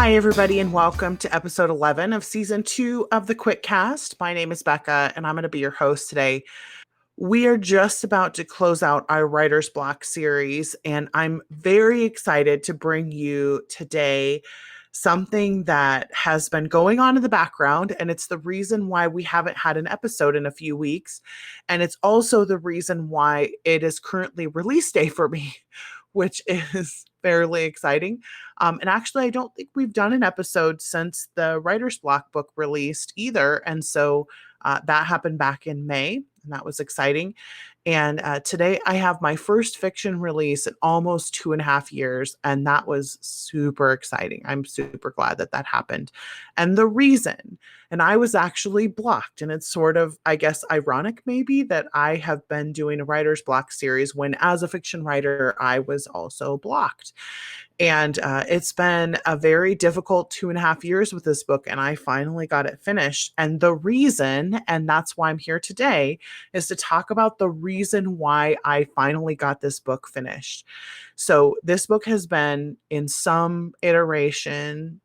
Hi, everybody, and welcome to episode 11 of season 2 of the QuitCast. My name is Becca, and I'm going to be your host today. We are just about to close out our Writer's Block series, and I'm very excited to bring you today something that has been going on in the background, and it's the reason why we haven't had an episode in a few weeks. And it's also the reason why it is currently release day for me, which is fairly exciting. And actually, I don't think we've done an episode since the Writer's Block book released either. And so that happened back in May, and that was exciting. And today I have my first fiction release in almost 2.5 years, and that was super exciting. I'm super glad that that happened. And the reason, and I was actually blocked, and it's sort of, I guess, ironic maybe that I have been doing a writer's block series when, as a fiction writer, I was also blocked. And it's been a very difficult 2.5 years with this book, and I finally got it finished. And the reason, and that's why I'm here today, is to talk about the reason why I finally got this book finished. So this book has been in some iteration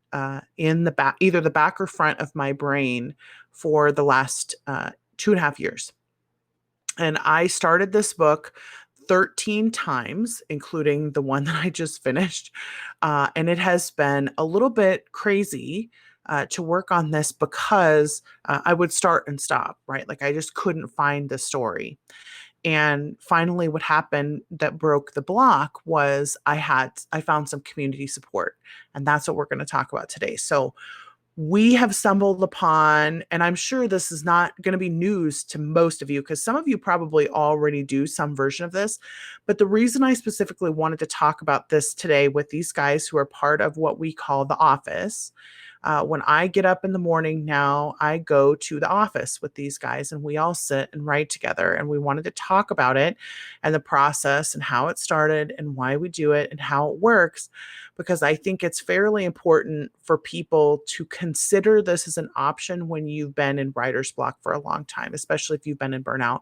in the back, either the back or front of my brain for the last 2.5 years. And I started this book 13 times, including the one that I just finished. And it has been a little bit crazy to work on this because I would start and stop, right? Like I just couldn't find the story. And finally, what happened that broke the block was I found some community support. And that's what we're going to talk about today. So we have stumbled upon, and I'm sure this is not going to be news to most of you because some of you probably already do some version of this. But the reason I specifically wanted to talk about this today with these guys who are part of what we call the office. When I get up in the morning now, I go to the office with these guys and we all sit and write together. And we wanted to talk about it and the process and how it started and why we do it and how it works, because I think it's fairly important for people to consider this as an option when you've been in writer's block for a long time, especially if you've been in burnout.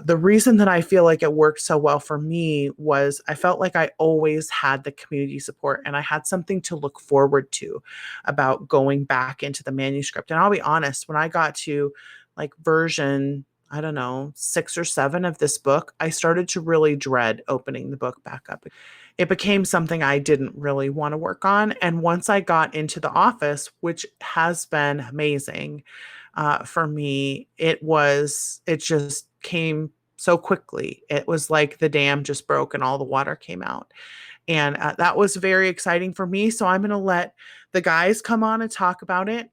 The reason that I feel like it worked so well for me was I felt like I always had the community support and I had something to look forward to about going back into the manuscript. And I'll be honest, when I got to like version, I don't know, 6 or 7 of this book, I started to really dread opening the book back up. It became something I didn't really want to work on. And once I got into the office, which has been amazing for me, it just came so quickly. It was like the dam just broke and all the water came out. And that was very exciting for me. So I'm going to let the guys come on and talk about it.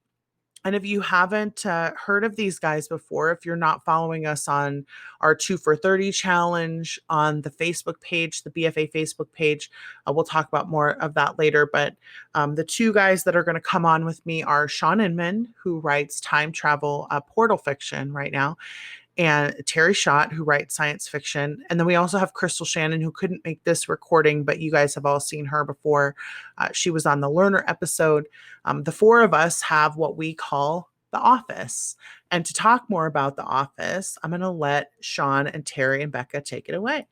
And if you haven't heard of these guys before, if you're not following us on our 2 for 30 challenge on the Facebook page, the BFA Facebook page, we'll talk about more of that later. But the two guys that are going to come on with me are Shawn Inman, who writes time travel portal fiction right now, and Terry Schott, who writes science fiction. And then we also have Crystal Shannon, who couldn't make this recording, but you guys have all seen her before. She was on the Learner episode. The four of us have what we call the office. And to talk more about the office, I'm going to let Shawn and Terry and Becca take it away.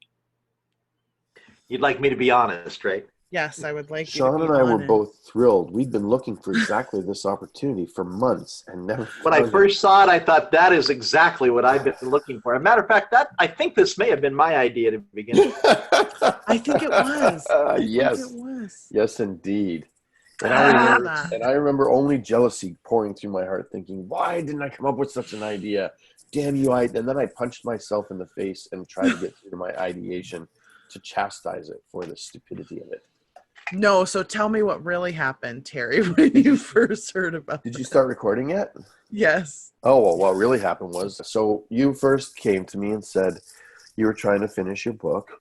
You'd like me to be honest, right? Yes, I would like you to Shawn be and I were honest. both thrilled. We'd been looking for exactly this opportunity for months and never When I found it. first saw it, I thought that is exactly what I've been looking for. As a matter of fact, I think this may have been my idea to begin with. I think it was. I Yes. think it was. Yes, indeed. And I remember that. I remember only jealousy pouring through my heart, thinking, why didn't I come up with such an idea? Damn you, and then I punched myself in the face and tried to get through to my ideation to chastise it for the stupidity of it. No, so tell me what really happened, Terry, when you first heard about Did you this. start recording yet? Yes. Oh, well, what really happened was, so you first came to me and said you were trying to finish your book,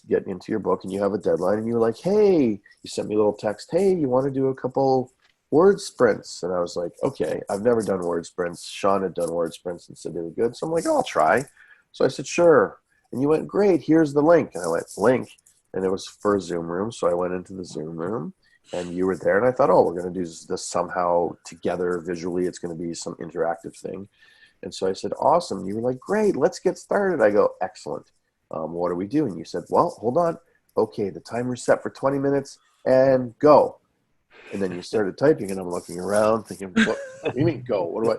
get into your book, and you have a deadline, and you were like, hey, you sent me a little text, hey, you want to do a couple word sprints? And I was like, okay, I've never done word sprints. Shawn had done word sprints and said they were good. So I'm like, oh, I'll try. So I said, sure. And you went, great, here's the link. And I went, link. And it was for a Zoom room. So I went into the Zoom room and you were there. And I thought, oh, we're going to do this somehow together visually. It's going to be some interactive thing. And so I said, awesome. And you were like, great, let's get started. I go, excellent. What do we do? And you said, well, hold on. Okay, the timer's set for 20 minutes and go. And then you started typing, and I'm looking around thinking, what do you mean go? What do I?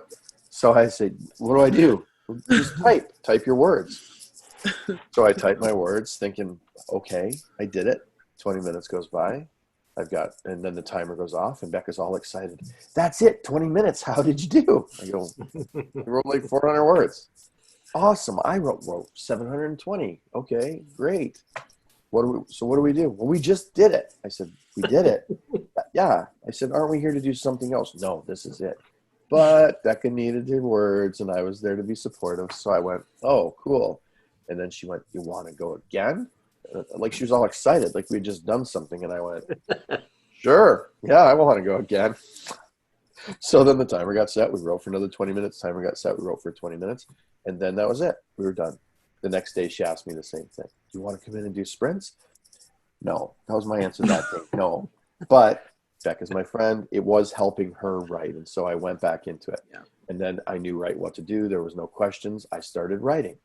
So I said, what do I do? Just type your words. So I typed my words thinking, okay, I did it. 20 minutes goes by. And then the timer goes off, and Becca's all excited. That's it, 20 minutes. How did you do? I go, I wrote like 400 words. Awesome. I wrote 720. Okay, great. What do we do? Well, we just did it. I said, we did it. Yeah. I said, aren't we here to do something else? No, this is it. But Becca needed her words, and I was there to be supportive. So I went, oh, cool. And then she went, you want to go again? Like she was all excited, like we had just done something. And I went, sure. Yeah, I want to go again. So then the timer got set. We wrote for another 20 minutes. Timer got set. We wrote for 20 minutes. And then that was it. We were done. The next day, she asked me the same thing. Do you want to come in and do sprints? No. That was my answer to that thing. No. But Becca's my friend. It was helping her write. And so I went back into it. Yeah. And then I knew what to do. There was no questions. I started writing.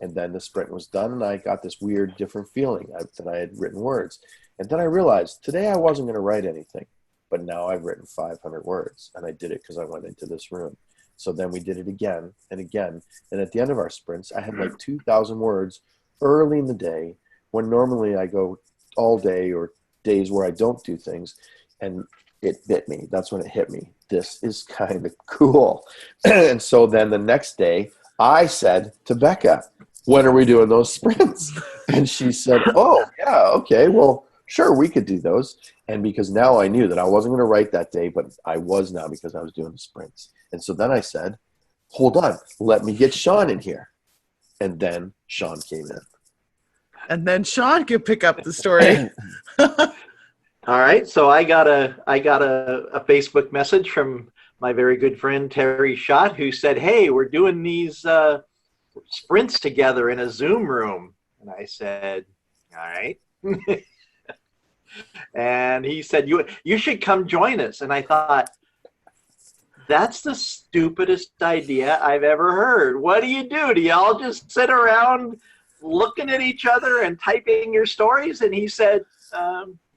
And then the sprint was done, and I got this weird, different feeling that I had written words. And then I realized today I wasn't going to write anything. But now I've written 500 words, and I did it because I went into this room. So then we did it again and again. And at the end of our sprints, I had like 2,000 words early in the day when normally I go all day or days where I don't do things. And it bit me. That's when it hit me. This is kind of cool. And so then the next day, I said to Becca, when are we doing those sprints? And she said, oh, yeah, okay, well, sure, we could do those. And because now I knew that I wasn't going to write that day, but I was now because I was doing the sprints. And so then I said, hold on, let me get Shawn in here. And then Shawn came in. And then Shawn could pick up the story. All right, so I got a Facebook message from my very good friend Terry Schott, who said, hey, we're doing these sprints together in a Zoom room. And I said, all right. And he said, you should come join us. And I thought, that's the stupidest idea I've ever heard. What do? Do y'all just sit around looking at each other and typing your stories? And he said,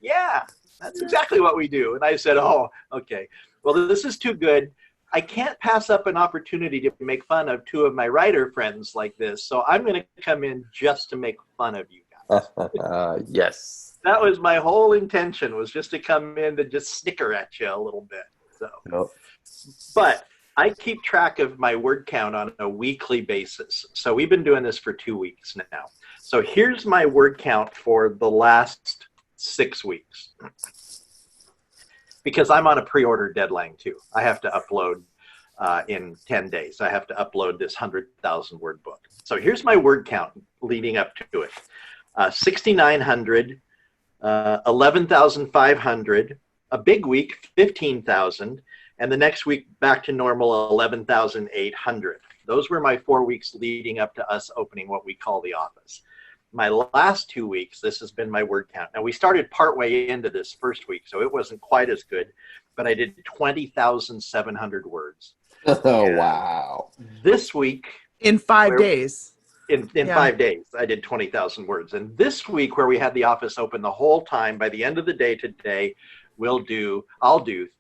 yeah, that's exactly what we do. And I said, oh, okay. Well, this is too good. I can't pass up an opportunity to make fun of two of my writer friends like this. So I'm going to come in just to make fun of you guys. Yes. That was my whole intention, was just to come in to just snicker at you a little bit. So, Nope. But I keep track of my word count on a weekly basis. So we've been doing this for 2 weeks now. So here's my word count for the last 6 weeks. Because I'm on a pre-order deadline too. I have to upload in 10 days. I have to upload this 100,000 word book. So here's my word count leading up to it. 6,900, 11,500, a big week, 15,000, and the next week back to normal, 11,800. Those were my 4 weeks leading up to us opening what we call the office. My last 2 weeks, this has been my word count. Now, we started partway into this first week, so it wasn't quite as good, but I did 20,700 words. Oh, wow. This week... In 5 days. In 5 days, I did 20,000 words. And this week, where we had the office open the whole time, by the end of the day today, I'll do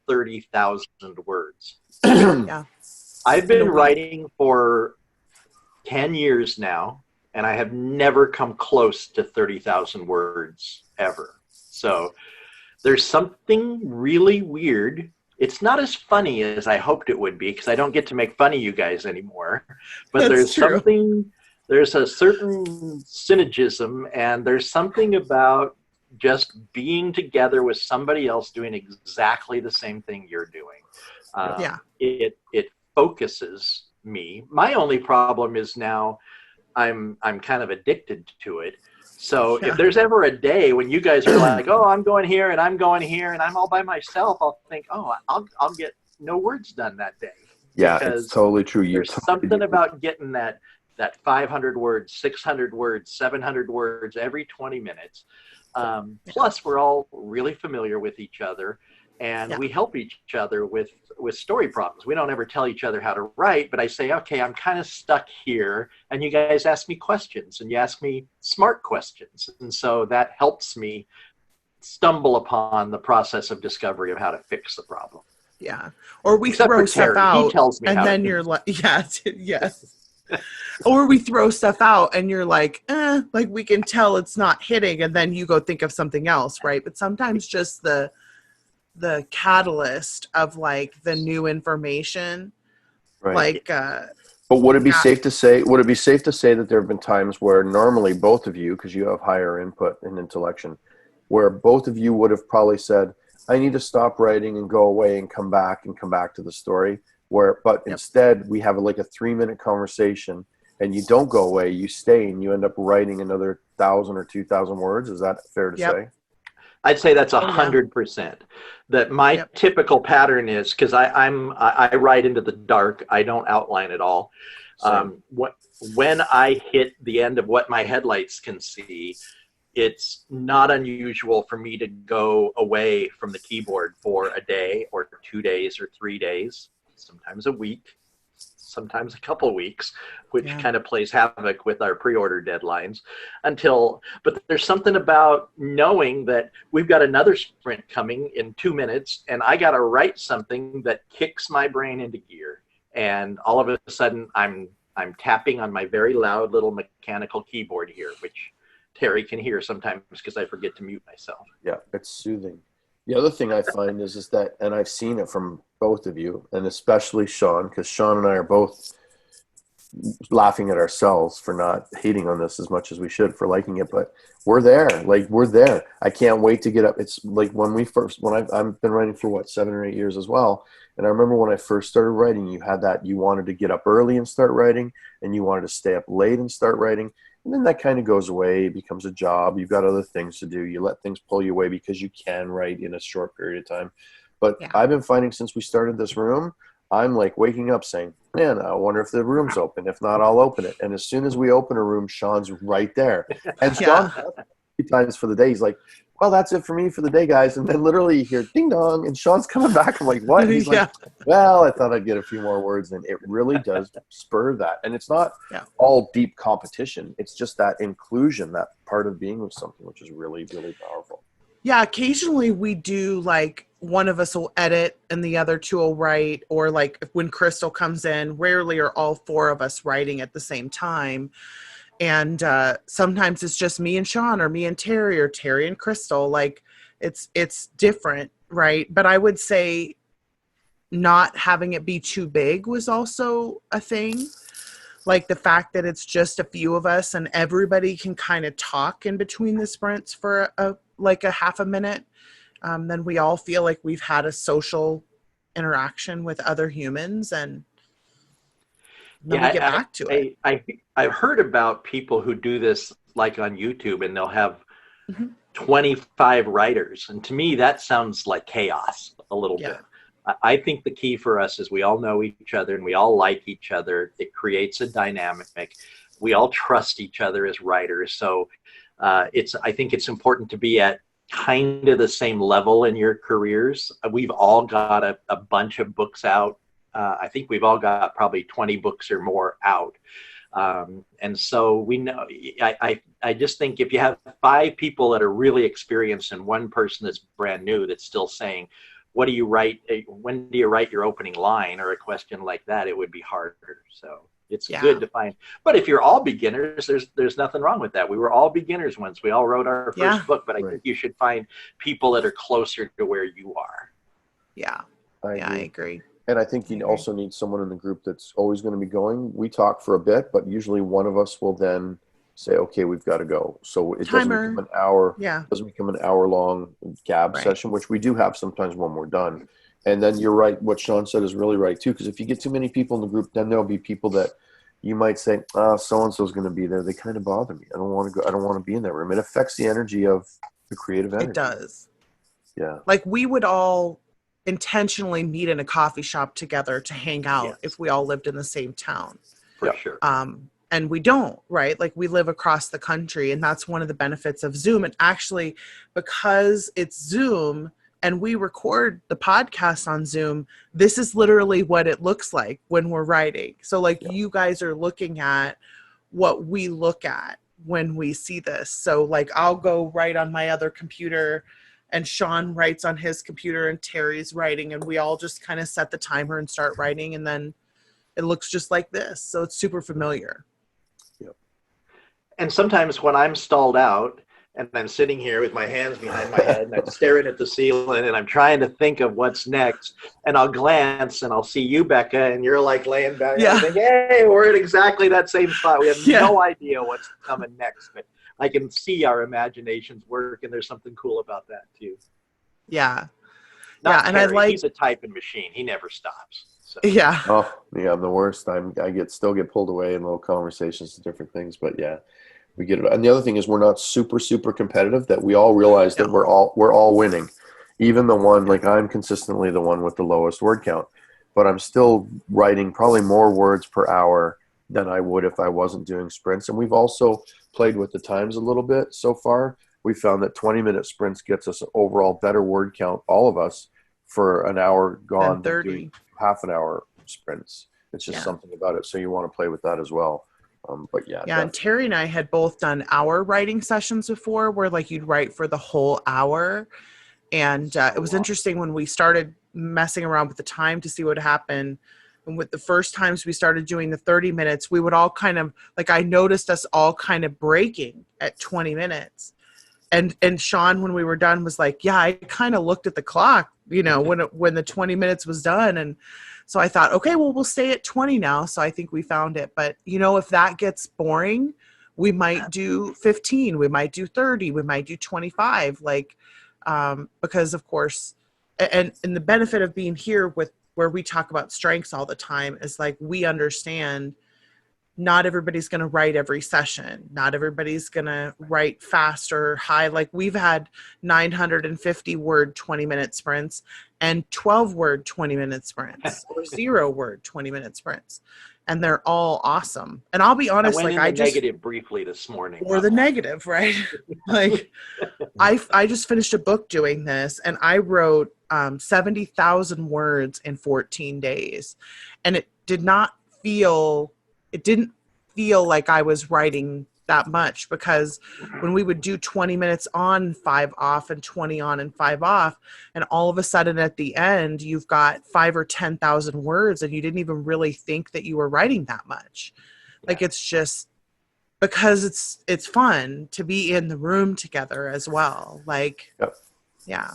30,000 words. Yeah. I've been writing for 10 years now, and I have never come close to 30,000 words ever. So there's something really weird. It's not as funny as I hoped it would be, because I don't get to make fun of you guys anymore. But That's true. There's a certain synergism, and there's something about just being together with somebody else doing exactly the same thing you're doing. It focuses me. My only problem is now I'm kind of addicted to it. So if there's ever a day when you guys are like, oh, I'm going here and I'm going here and I'm all by myself, I'll think, oh, I'll get no words done that day. Yeah, because it's totally true. There's something about getting that 500 words, 600 words, 700 words every 20 minutes. Plus, we're all really familiar with each other, and we help each other with story problems. We don't ever tell each other how to write, but I say, okay, I'm kind of stuck here, and you guys ask me questions, and you ask me smart questions, and so that helps me stumble upon the process of discovery of how to fix the problem. Yeah. Or we Except throw for stuff Terry. out He tells me and how then to you're like, yeah, yes. Or we throw stuff out and you're like, like we can tell it's not hitting, and then you go think of something else, right? But sometimes just the catalyst of like the new information, Right. like But would it be yeah. safe to say? Would it be safe to say that there have been times where normally both of you, because you have higher input and intellection, where both of you would have probably said, "I need to stop writing and go away and come back to the story." But Yep. instead we have like a 3-minute conversation, and you don't go away, you stay, and you end up writing another 1,000 or 2,000 words. Is that fair to Yep. say? I'd say that's Oh, yeah. 100%. That my Yep. typical pattern is, because I write into the dark. I don't outline at all. When I hit the end of what my headlights can see, it's not unusual for me to go away from the keyboard for a day or 2 days or 3 days, sometimes a week, sometimes a couple of weeks, which Yeah. kind of plays havoc with our pre-order deadlines but there's something about knowing that we've got another sprint coming in 2 minutes and I got to write something that kicks my brain into gear. And all of a sudden I'm tapping on my very loud little mechanical keyboard here, which Terry can hear sometimes because I forget to mute myself. Yeah, it's soothing. The other thing I find is that, and I've seen it from both of you, and especially Shawn, because Shawn and I are both laughing at ourselves for not hating on this as much as we should, for liking it, but we're there. Like, we're there. I can't wait to get up. It's like when I've been writing for 7 or 8 years as well. And I remember when I first started writing, you had that, you wanted to get up early and start writing, and you wanted to stay up late and start writing. And then that kind of goes away. It becomes a job. You've got other things to do. You let things pull you away because you can write in a short period of time. But Yeah. I've been finding since we started this room, I'm like waking up saying, man, I wonder if the room's open. If not, I'll open it. And as soon as we open a room, Shawn's right there. And Yeah. Shawn, 3 times for the day, he's like, well, that's it for me for the day, guys. And then literally you hear ding dong, and Shawn's coming back. I'm like, what? He's Yeah. like, well, I thought I'd get a few more words. And it really does spur that. And it's not all deep competition. It's just that inclusion, that part of being with something, which is really, really powerful. Yeah, occasionally we do, like, one of us will edit and the other two will write, or like when Crystal comes in, rarely are all 4 of us writing at the same time. And sometimes it's just me and Shawn, or me and Terry, or Terry and Crystal. Like, it's different, right? But I would say not having it be too big was also a thing. Like the fact that it's just a few of us and everybody can kind of talk in between the sprints for a half a minute. Then we all feel like we've had a social interaction with other humans, and then we get back to it. I've heard about people who do this like on YouTube, and they'll have 25 writers. And to me, that sounds like chaos a little bit. I think the key for us is we all know each other and we all like each other. It creates a dynamic. We all trust each other as writers. So I think it's important to be at kind of the same level in your careers. We've all got a bunch of books out. I think we've all got probably 20 books or more out. And so we know, I just think if you have 5 people that are really experienced and one person that's brand new that's still saying, what do you write? When do you write your opening line, or a question like that? It would be harder. So it's good to find. But if you're all beginners, there's nothing wrong with that. We were all beginners once. We all wrote our first book, but I think you should find people that are closer to where you are. Yeah. I agree. And I think you also need someone in the group that's always going to be going. We talk for a bit, but usually one of us will then say, okay, we've got to go. So it doesn't become an hour. Yeah. Doesn't become an hour-long gab session, which we do have sometimes when we're done. And then you're right. What Shawn said is really right too, because if you get too many people in the group, then there'll be people that you might say, so-and-so is going to be there. They kind of bother me. I don't want to go. I don't want to be in that room. It affects the energy of the creative energy. It does. Yeah. Like, we would all intentionally meet in a coffee shop together to hang out if we all lived in the same town. For sure. And we don't, right? Like, we live across the country, and that's one of the benefits of Zoom. And actually, because it's Zoom and we record the podcast on Zoom, this is literally what it looks like when we're writing. So, like, you guys are looking at what we look at when we see this. So, like, I'll go write on my other computer and Shawn writes on his computer and Terry's writing, and we all just kind of set the timer and start writing, and then it looks just like this. So it's super familiar. Yep. And sometimes when I'm stalled out and I'm sitting here with my hands behind my head and I'm staring at the ceiling and I'm trying to think of what's next, and I'll glance and I'll see you, Becca, and you're like laying back. Yeah. And I think, hey, we're in exactly that same spot. We have no idea what's coming next, but I can see our imaginations work, and there's something cool about that too. Yeah. Not and Terry. I like, He's a typing machine. He never stops. So. Yeah. Oh, yeah, I'm the worst. I still get pulled away in little conversations and different things, but yeah, we get it. And the other thing is we're not super competitive, that we all realize that we're all winning. Even the one, like I'm consistently the one with the lowest word count, but I'm still writing probably more words per hour than I would if I wasn't doing sprints. And we've also played with the times a little bit so far. We found that 20-minute sprints gets us an overall better word count, all of us, for an hour gone than doing half an hour sprints. It's just something about it. So you want to play with that as well. But yeah. Yeah. And Terry and I had both done hour writing sessions before, where like you'd write for the whole hour. And it was interesting when we started messing around with the time to see what happened. And with the first times we started doing the 30 minutes, we would all kind of, like, I noticed us all kind of breaking at 20 minutes. And Shawn, when we were done, was like, yeah, I kind of looked at the clock, when the 20 minutes was done. And so I thought, okay, well, we'll stay at 20 now. So I think we found it. But, if that gets boring, we might do 15, we might do 30, we might do 25, because of course, and the benefit of being here with where we talk about strengths all the time is like, we understand not everybody's going to write every session. Not everybody's going to write fast or high. Like we've had 950 word 20-minute sprints and 12 word 20-minute sprints or 0 word 20-minute sprints. And they're all awesome. And I'll be honest, I went in the negative briefly this morning. Or the negative, right? Like I just finished a book doing this, and I wrote 70,000 words in 14 days. And it didn't feel like I was writing that much, because when we would do 20 minutes on, 5 off, and 20 on and 5 off, and all of a sudden at the end you've got 5 or 10,000 words and you didn't even really think that you were writing that much. Like it's just because it's fun to be in the room together as well. Like, yeah.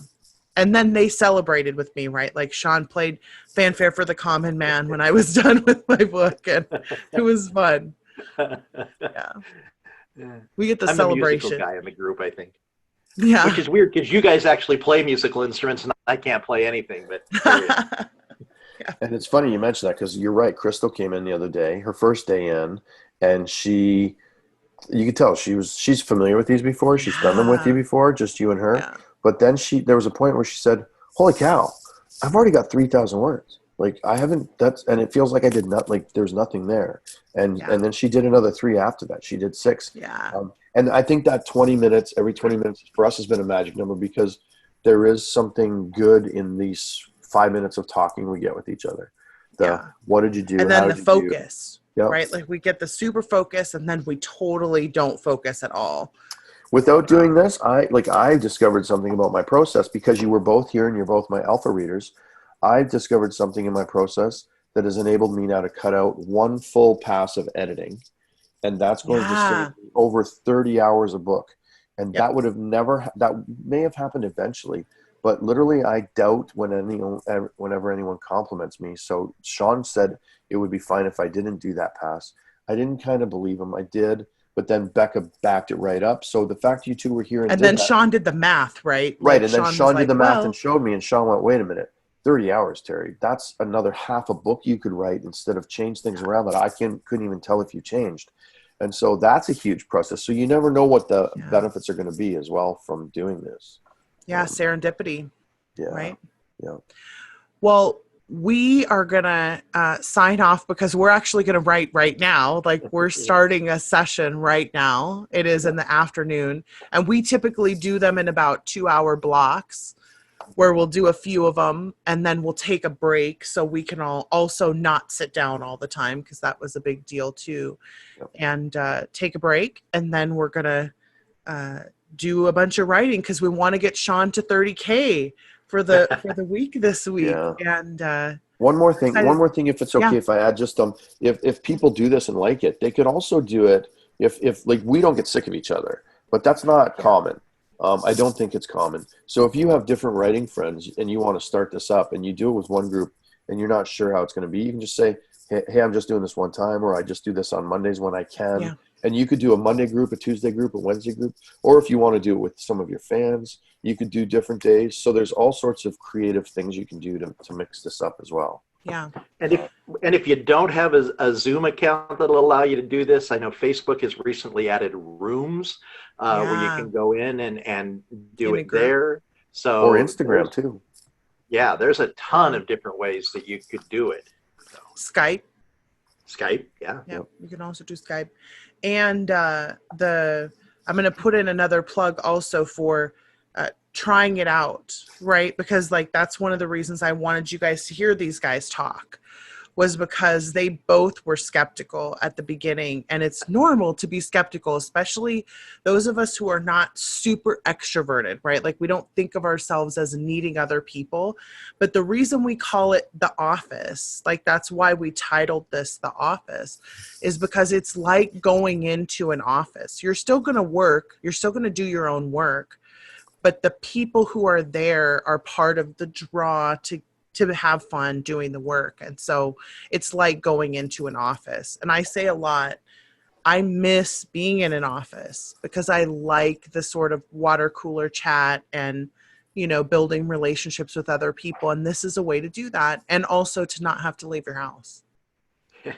And then they celebrated with me, right? Like Shawn played Fanfare for the Common Man when I was done with my book, and it was fun. Yeah. We get the celebration. I'm a musical guy in the group, I think. Yeah. Which is weird because you guys actually play musical instruments and I can't play anything, but Yeah. And it's funny you mentioned that, because you're right. Crystal came in the other day, her first day in, and you could tell she's familiar with these before. She's done them with you before, just you and her. Yeah. But then there was a point where she said, "Holy cow, I've already got 3,000 words. Like I haven't, and it feels like I did not, like there's nothing there." And then she did another 3 after that. She did 6. Yeah. And I think that 20 minutes, every 20 minutes for us has been a magic number, because there is something good in these 5 minutes of talking we get with each other. What did you do? And then the focus, Yep. right? Like we get the super focus, and then we totally don't focus at all. Without doing this, I discovered something about my process, because you were both here and you're both my alpha readers. I've discovered something in my process that has enabled me now to cut out 1 full pass of editing. And that's going to save me over 30 hours a book. And that may have happened eventually, but literally I doubt whenever anyone compliments me. So Shawn said it would be fine if I didn't do that pass. I didn't kind of believe him. I did. But then Becca backed it right up. So the fact you two were here and then Shawn did the math, right? Right. And then Shawn did the math and showed me, and Shawn went, wait a minute, 30 hours, Terry. That's another half a book you could write instead of change things around that I couldn't even tell if you changed. And so that's a huge process. So you never know what the benefits are going to be as well from doing this. Yeah, serendipity. Yeah. Right? Yeah. Well, we are going to sign off, because we're actually going to write right now. Like we're starting a session right now. It is in the afternoon. And we typically do them in about 2-hour blocks, where we'll do a few of them and then we'll take a break, so we can all also not sit down all the time, because that was a big deal too. Yep. And take a break, and then we're going to do a bunch of writing because we want to get Shawn to 30K for the week this week. Yeah. And One more thing, if it's okay, Yeah. if I add just if people do this and like it, they could also do it if like we don't get sick of each other, but that's not common. I don't think it's common. So if you have different writing friends and you want to start this up and you do it with one group and you're not sure how it's going to be, you can just say, hey, I'm just doing this one time, or I just do this on Mondays when I can. Yeah. And you could do a Monday group, a Tuesday group, a Wednesday group, or if you want to do it with some of your fans, you could do different days. So there's all sorts of creative things you can do to mix this up as well. Yeah. And if you don't have a Zoom account that'll allow you to do this, I know Facebook has recently added rooms where you can go in and do it there. So or Instagram too. Yeah, there's a ton of different ways that you could do it. Skype, yeah. Yep. You can also do Skype. And I'm going to put in another plug also for trying it out, right? Because like that's one of the reasons I wanted you guys to hear these guys talk, was because they both were skeptical at the beginning. And it's normal to be skeptical, especially those of us who are not super extroverted, right? Like we don't think of ourselves as needing other people. But the reason we call it The Office, like that's why we titled this The Office, is because it's like going into an office. You're still going to work. You're still going to do your own work. But the people who are there are part of the draw to have fun doing the work. And so it's like going into an office. And I say a lot, I miss being in an office because I like the sort of water cooler chat and, you know, building relationships with other people. And this is a way to do that. And also to not have to leave your house. Yeah.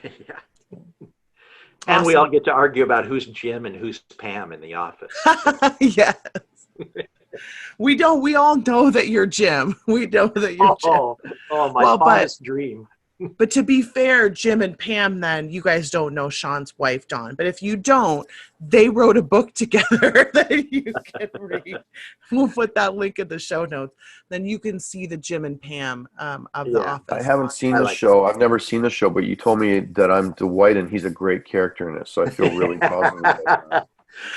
Awesome. And we all get to argue about who's Jim and who's Pam in the office. Yes. We all know that you're Jim. We know that you're Jim. My fondest dream. But to be fair, Jim and Pam, then you guys don't know Shawn's wife, Dawn. But if you don't, they wrote a book together that you can read. We'll put that link in the show notes. Then you can see the Jim and Pam of The Office. I haven't seen the show. I've never seen the show, but you told me that I'm Dwight and he's a great character in it. So I feel really positive about that.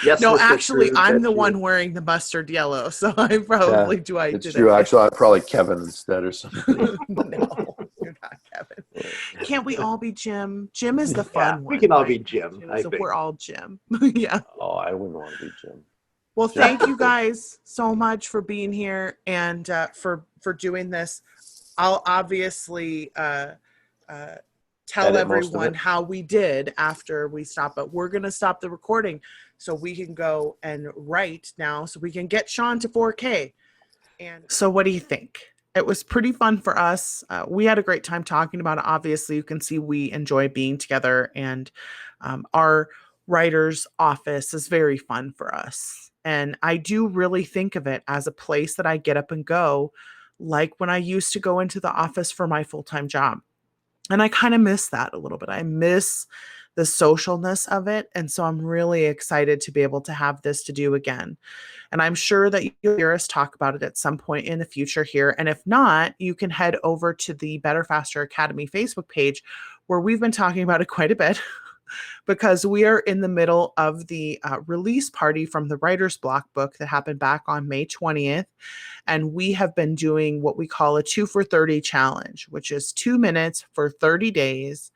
Yes, no, Mr. actually, Cruz, I'm the that's one you. wearing the mustard yellow, so I'm probably Dwight. It's true. Actually, I'm probably Kevin instead or something. No, you're not Kevin. Can't we all be Jim? Jim is the fun one. We can all right? be Jim. I So think. we're all Jim. Yeah. Oh, I wouldn't want to be Jim. Well, thank you guys so much for being here and for doing this. I'll obviously tell Edit most of everyone it. how we did after we stop, but we're going to stop the recording so we can go and write now so we can get Shawn to 4K. And so what do you think? It was pretty fun for us. We had a great time talking about it. Obviously, you can see we enjoy being together, and our writer's office is very fun for us. And I do really think of it as a place that I get up and go, like when I used to go into the office for my full-time job. And I kind of miss that a little bit. I miss the socialness of it. And so I'm really excited to be able to have this to do again. And I'm sure that you'll hear us talk about it at some point in the future here. And if not, you can head over to the Better Faster Academy Facebook page where we've been talking about it quite a bit because we are in the middle of the release party from the Writer's Block book that happened back on May 20th. And we have been doing what we call a 2 for 30 challenge, which is 2 minutes for 30 days.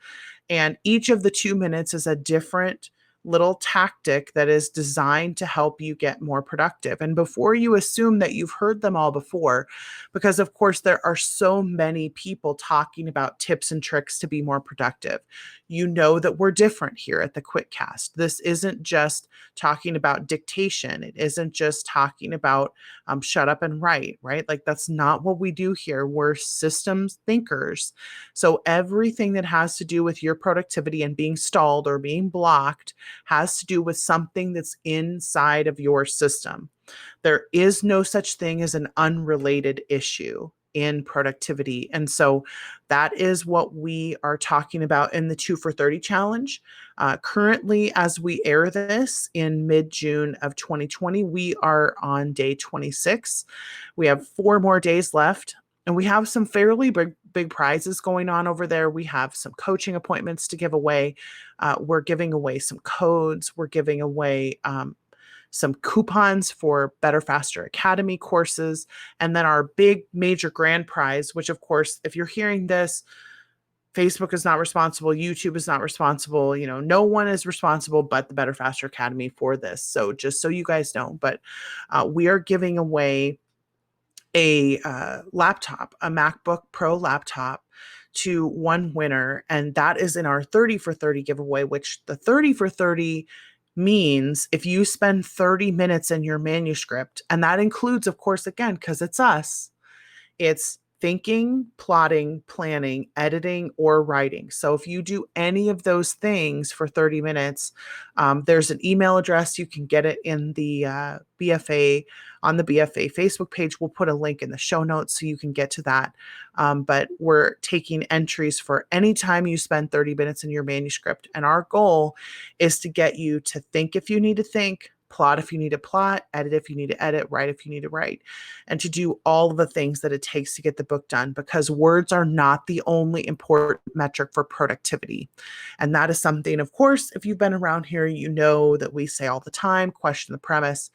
And each of the 2 minutes is a different little tactic that is designed to help you get more productive. And before you assume that you've heard them all before, because of course there are so many people talking about tips and tricks to be more productive, you know that we're different here at the QuitCast. This isn't just talking about dictation. It isn't just talking about shut up and write, right? Like that's not what we do here. We're systems thinkers. So everything that has to do with your productivity and being stalled or being blocked has to do with something that's inside of your system. There is no such thing as an unrelated issue in productivity. And so that is what we are talking about in the 2 for 30 challenge. Currently, as we air this in mid-June of 2020, we are on day 26. We have 4 more days left. And we have some fairly big prizes going on over there. We have some coaching appointments to give away. We're giving away some codes. We're giving away some coupons for Better Faster Academy courses, and then our big major grand prize, which of course, if you're hearing this, Facebook is not responsible. YouTube is not responsible. No one is responsible but the Better Faster Academy for this. So just so you guys know, but we are giving away a laptop, a MacBook Pro laptop to one winner. And that is in our 30 for 30 giveaway, which the 30 for 30 means if you spend 30 minutes in your manuscript, and that includes, of course, again, because it's us, it's thinking, plotting, planning, editing, or writing. So if you do any of those things for 30 minutes, there's an email address. You can get it in the BFA, on the BFA Facebook page. We'll put a link in the show notes so you can get to that. But we're taking entries for any time you spend 30 minutes in your manuscript. And our goal is to get you to think if you need to think, plot if you need to plot, edit if you need to edit, write if you need to write, and to do all of the things that it takes to get the book done, because words are not the only important metric for productivity. And that is something, of course, if you've been around here, you know that we say all the time, question the premise.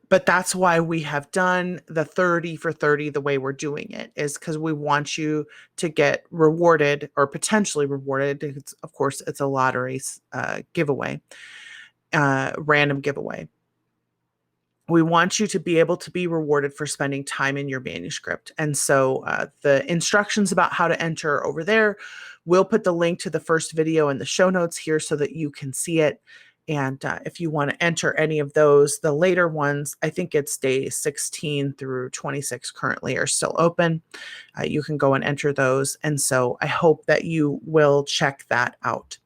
But that's why we have done the 30 for 30 the way we're doing it, is because we want you to get rewarded, or potentially rewarded. Of course, it's a lottery giveaway, random giveaway. We want you to be able to be rewarded for spending time in your manuscript. And so the instructions about how to enter are over there. We'll put the link to the first video in the show notes here so that you can see it. And if you want to enter any of those, the later ones, I think it's day 16 through 26 currently, are still open. You can go and enter those. And so I hope that you will check that out.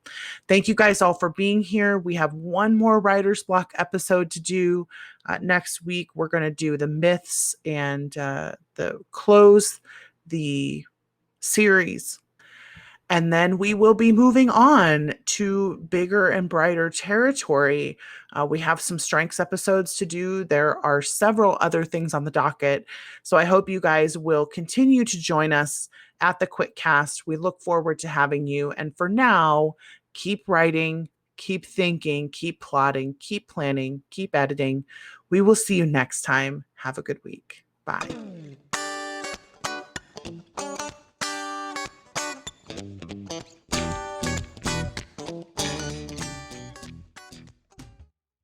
Thank you guys all for being here. We have one more writer's block episode to do. Next week, we're going to do the myths and close the series. And then we will be moving on to bigger and brighter territory. We have some strengths episodes to do. There are several other things on the docket. So I hope you guys will continue to join us at the QuitCast. We look forward to having you. And for now, keep writing, keep thinking, keep plotting, keep planning, keep editing. We will see you next time. Have a good week. Bye.